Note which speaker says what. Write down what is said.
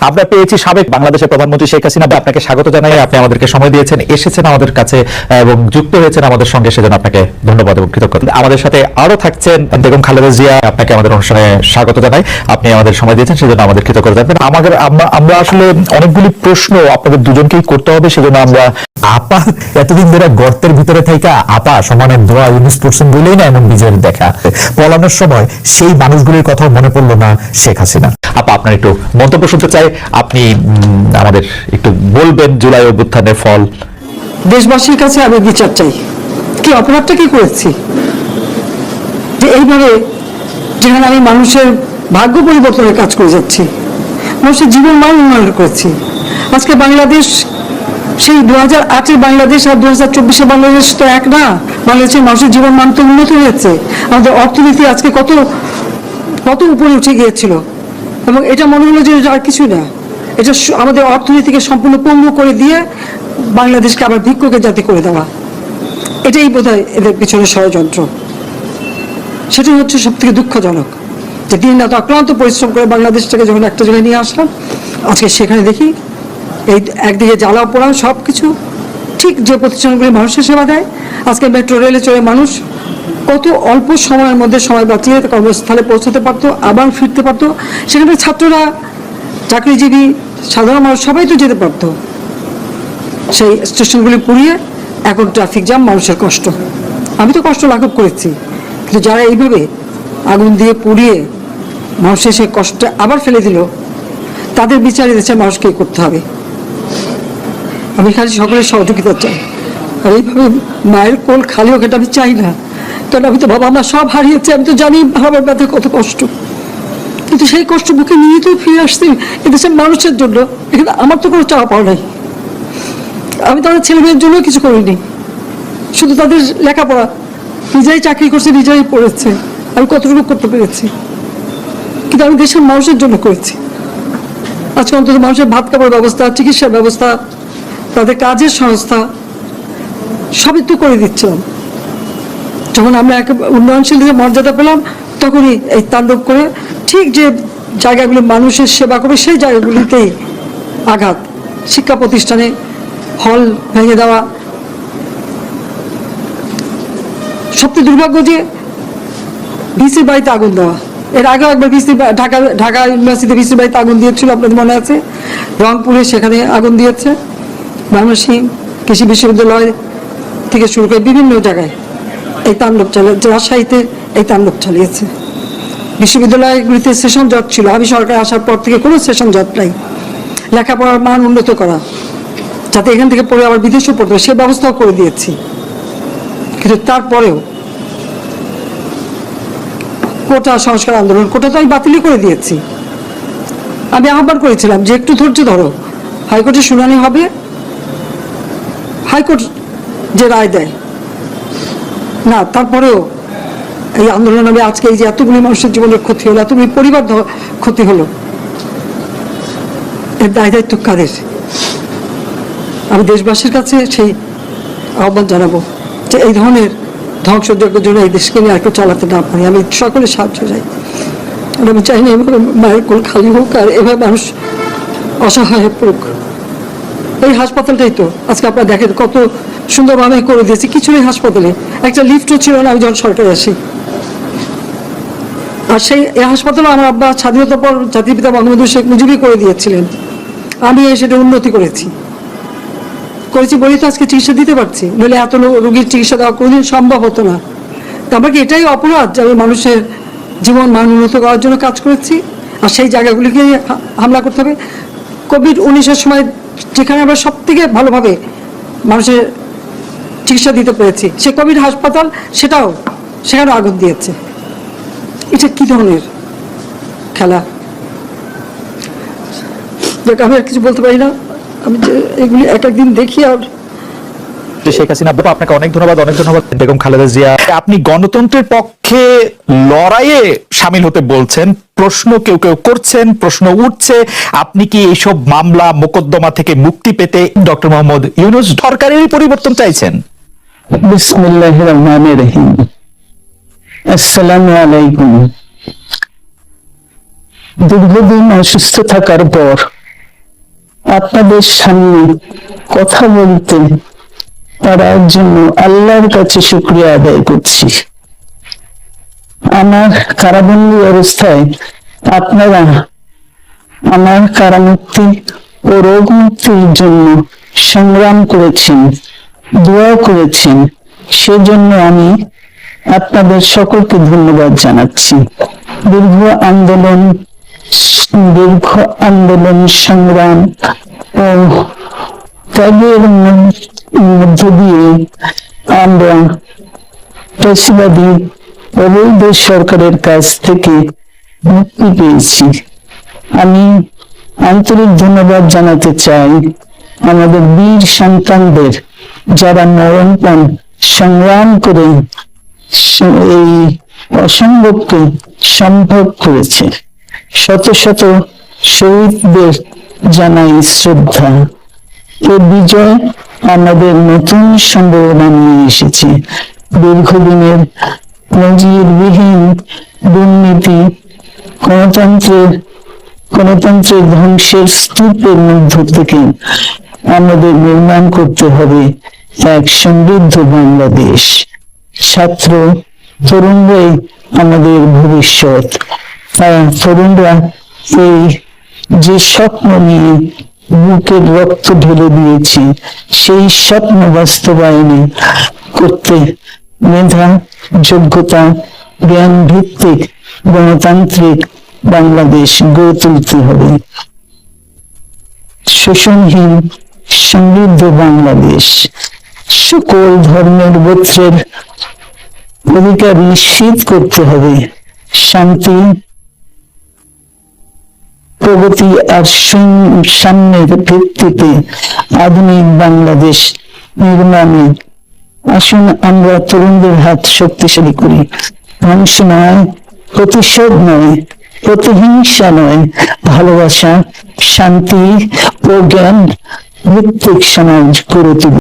Speaker 1: আমরা পেয়েছি সাবেক বাংলাদেশের প্রধানমন্ত্রী শেখ হাসিনা। আপনাকে স্বাগত জানাই, আপনি আমাদেরকে সময় দিয়েছেন, এসেছেন আমাদের কাছে এবং যুক্ত হয়েছেন আমাদের সঙ্গে, সেজন্য আপনাকে ধন্যবাদ এবং কৃতজ্ঞতা। আমাদের সাথে আরো থাকছেন বেগম খালেদা জিয়া, আপনাকে আমাদের অনুষ্ঠানে স্বাগত জানাই, আপনি আমাদের সময় দিয়েছেন সেজন্য আমাদের কৃতজ্ঞতা জানাবেন। আমরা আসলে অনেকগুলি প্রশ্ন আপনাদের দুজনকেই করতে হবে, সেজন্য আমরা আপা এতদিন ধরে গর্তের ভিতরে থাকা আপা সমানের দোয়া ইউনুস পড়ছেন বলেই না এমন বিজয়ের দেখা পলানোর সময় সেই মানুষগুলির কথা মনে পড়লো না শেখ হাসিনা। আপা আপনার একটু মন্তব্য শুনতে চাই, আপনি আমাদের একটু বলবেন জুলাই অভ্যুত্থানের ফল।
Speaker 2: দেশবাসীর কাছে আমি বিচার চাই, কি অপরাধটা কি করেছি যে এইভাবে, যেখানে আমি মানুষের ভাগ্য পরিবর্তনের কাজ করে যাচ্ছি, মানুষের জীবন মান উন্নয়ন করেছি। আজকে বাংলাদেশ সেই 2008-এর বাংলাদেশ আর 2024-এর বাংলাদেশ তো এক না। বাংলাদেশের মানুষের জীবন মান তো উন্নত হয়েছে, আমাদের অর্থনীতি আজকে কত কত উপরে উঠে গিয়েছিল, এবং এটা মনে হলো যে আর কিছুই না, এটা আমাদের অর্থনীতিকে সম্পূর্ণ পঙ্গু করে দিয়ে বাংলাদেশকে আবার ভিক্ষুকের জাতি করে দেওয়া, এটাই বোধহয় এদের পিছনে ষড়যন্ত্র। সেটাই হচ্ছে সব থেকে দুঃখজনক, যে দিন রাত অক্লান্ত পরিশ্রম করে বাংলাদেশটাকে যখন একটা জায়গায় নিয়ে আসলাম, আজকে সেখানে দেখি এই একদিকে জ্বালা পোড়া সব কিছু। ঠিক যে প্রতিষ্ঠানগুলি মানুষের সেবা দেয়, আজকে মেট্রো রেলে চড়ে মানুষ কত অল্প সময়ের মধ্যে সময় বাঁচিয়ে কর্মস্থলে পৌঁছাতে পারতো, আবার ফিরতে পারতো। সেখানে ছাত্ররা, চাকরিজীবী, সাধারণ মানুষ সবাই তো যেতে পারতো। সেই স্টেশনগুলি পুড়িয়ে এখন ট্রাফিক জ্যাম, মানুষের কষ্ট। আমি তো কষ্ট লাঘব করেছি, কিন্তু যারা এইভাবে আগুন দিয়ে পুড়িয়ে মানুষের সে কষ্টে আবার ফেলে দিল, তাদের বিচার দেশের মানুষকে করতে হবে। আমি খালি সকলের সহযোগিতা চাই, আর এইভাবে মায়ের কোল খালি হোক এটা আমি চাই না। কারণ আমি তো বাবা মা সব হারিয়েছি, আমি তো জানি বাবার ব্যথা কত কষ্ট, কিন্তু সেই কষ্ট বুকে নিয়ে তো ফিরে আসছি এদেশের মানুষের জন্য। এখানে আমার তো কোনো চাওয়া পাওয়া নাই, আমি তাদের ছেলে মেয়ের জন্য কিছু করিনি, শুধু তাদের লেখাপড়া, নিজেই চাকরি করছে, নিজেই পড়েছে, আমি কতটুকু করতে পেরেছি, কিন্তু আমি দেশের মানুষের জন্য করেছি। আজকে অন্তত মানুষের ভাত খাবার ব্যবস্থা, চিকিৎসার ব্যবস্থা, তাদের কাজের সংস্থা সবই তো করে দিচ্ছিলাম। যখন আমরা এক উন্নয়নশীল মর্যাদা পেলাম, তখনই এই তাণ্ডব করে ঠিক যে জায়গাগুলো মানুষের সেবা করবে সেই জায়গাগুলিতেই আঘাত। শিক্ষা প্রতিষ্ঠানে হল ভেঙে দেওয়া, সবচেয়ে দুর্ভাগ্য যে ভিসির বাড়িতে আগুন দেওয়া। এর আগেও একবার ঢাকা ইউনিভার্সিটি ভিসির বাড়িতে আগুন দিয়েছিল, আপনাদের মনে আছে। রংপুরে সেখানে আগুন দিয়েছে, ময়মনসিংহ কৃষি বিশ্ববিদ্যালয় থেকে শুরু করে বিভিন্ন জায়গায় এই তাণ্ডব চালিয়েছে। রাজশাহীতে এই তাণ্ডব চালিয়েছে। বিশ্ববিদ্যালয়গুলিতে সেশন জট ছিল, আমি সরকার আসার পর থেকে কোনো সেশন জট নাই। লেখাপড়ার মান উন্নত করা, যাতে এখান থেকে পড়ে আবার বিদেশেও পড়তে সে ব্যবস্থাও করে দিয়েছি। কিন্তু তারপরেও কোটা সংস্কার আন্দোলন, কোটা তো আমি বাতিলই করে দিয়েছি। আমি আহ্বান করেছিলাম যে একটু ধৈর্য ধরো, হাইকোর্টে শুনানি হবে, হাইকোর্ট যে রায় দেয় না। তারপরেও এই আন্দোলন, আমি আজকে এই যে এতগুলি মানুষের জীবনের ক্ষতি হলো, এতগুলি পরিবার ক্ষতি হলো, এর দায় দায়িত্ব কাদের? আমি দেশবাসীর কাছে সেই আহ্বান জানাবো যে এই ধরনের ধ্বংসযজ্ঞের জন্য এই দেশকে নিয়ে একটু চালাতে না পারি। আমি সকলের সাহায্য চাই, আর আমি চাই না এভাবে মায়ের কোল খালি হোক আর এভাবে মানুষ অসহায় পড়ুক। এই হাসপাতালটাই তো আজকে আপনারা দেখেন কত সুন্দরভাবে করে দিয়েছি। কিছু নেই হাসপাতালে, একটা লিফটও ছিল না আমি যখন সরকারে আসি। আর সেই এই হাসপাতালও আমার আব্বা স্বাধীনতার পর জাতির পিতা বঙ্গবন্ধু শেখ মুজিবই করে দিয়েছিলেন। আমি সেটা উন্নতি করেছি বলেই তো আজকে চিকিৎসা দিতে পারছি, নইলে এত রোগীর চিকিৎসা দেওয়া কোনোদিন সম্ভব হতো না। আমার কি এটাই অপরাধ যে আমি মানুষের জীবন মান উন্নত করার জন্য কাজ করেছি, আর সেই জায়গাগুলিকে হামলা করতে হবে? কোভিড-19-এর সময় যেখানে আমরা সব থেকে ভালোভাবে মানুষের চিকিৎসা দিতে পেরেছি, সে কোভিড হাসপাতাল, সেখানে আগুন দিয়েছে। এটা কি ধরনের খেলা? আমি আর কিছু বলতে পারি না, আমি যে এগুলি এক একদিন দেখি। আর
Speaker 1: শেখ হাসিনা, আপনাকে অনেক ধন্যবাদ, অনেক ধন্যবাদ। বেগম খালেদা জিয়া, আপনি গণতন্ত্রের পক্ষে লড়াইয়ে সামিল হতে বলছেন, প্রশ্ন কেউ কেউ করছেন, প্রশ্ন উঠছে, আপনি কি এইসব মামলা মোকদ্দমা থেকে মুক্তি পেতে ডক্টর মোহাম্মদ ইউনূস সরকারেরই পরিবর্তন চাইছেন?
Speaker 3: বিসমিল্লাহির রহমানির রহিম। আসসালামু আলাইকুম। দীর্ঘদিন অসুস্থ থাকার পর আপনাদের সামনে কথা বলতে পারার জন্য আল্লাহর কাছে শুকরিয়া আদায় করছি। আমার কারাবন্দী অবস্থায় আপনারা আমার কারামুক্তি ও রোগ মুক্তির জন্য সংগ্রাম করেছেন, দোয়া করেছেন, সেজন্য আমি আপনাদের সকলকে ধন্যবাদ জানাচ্ছি। দীর্ঘ আন্দোলন সংগ্রাম ও ত্যাগের মধ্য দিয়ে আমরা ফ্যাসিবাদী অবৈধ সরকারের কাছ থেকে মুক্তি পেয়েছি। আমি আন্তরিক ধন্যবাদ জানাতে চাই আমাদের বীর সন্তানদের, যারা মরণপণ সংগ্রাম করে এই অসম্ভবকে সম্ভব করেছে। শত শত শহীদদের জানাই শ্রদ্ধা। এ বিজয় আমাদের নতুন সম্ভাবনা নিয়ে এসেছে। দীর্ঘদিনের নজিরবিহীন দুর্নীতি, গণতন্ত্রের ধ্বংসের স্তূপের মধ্য থেকে আমাদের নির্মাণ করতে হবে এক সমৃদ্ধ বাংলাদেশ। ছাত্র তরুণরাই আমাদের ভবিষ্যৎ। তরুণরা এই যে স্বপ্ন নিয়ে বুকের রক্ত ঢেলে দিয়েছে, সেই স্বপ্ন বাস্তবায়নে করতে মেধা, যোগ্যতা, জ্ঞান ভিত্তিক গণতান্ত্রিক বাংলাদেশ গড়ে তুলতে হবে। শোষণহীন সমৃদ্ধ বাংলাদেশ, সকল ধর্মের গোত্রের অধিকার নিশ্চিত করতে হবে। শান্তি, প্রগতি আর সাম্যের ভিত্তিতে আধুনিক বাংলাদেশ নির্মাণে আসুন আমরা তরুণদের হাত শক্তিশালী করি। ধ্বংস নয়, প্রতিশোধ নয়, প্রতিহিংসা নয়, ভালোবাসা, শান্তি ও জ্ঞান ভিত্তিক সমাজ গড়ে তুলি।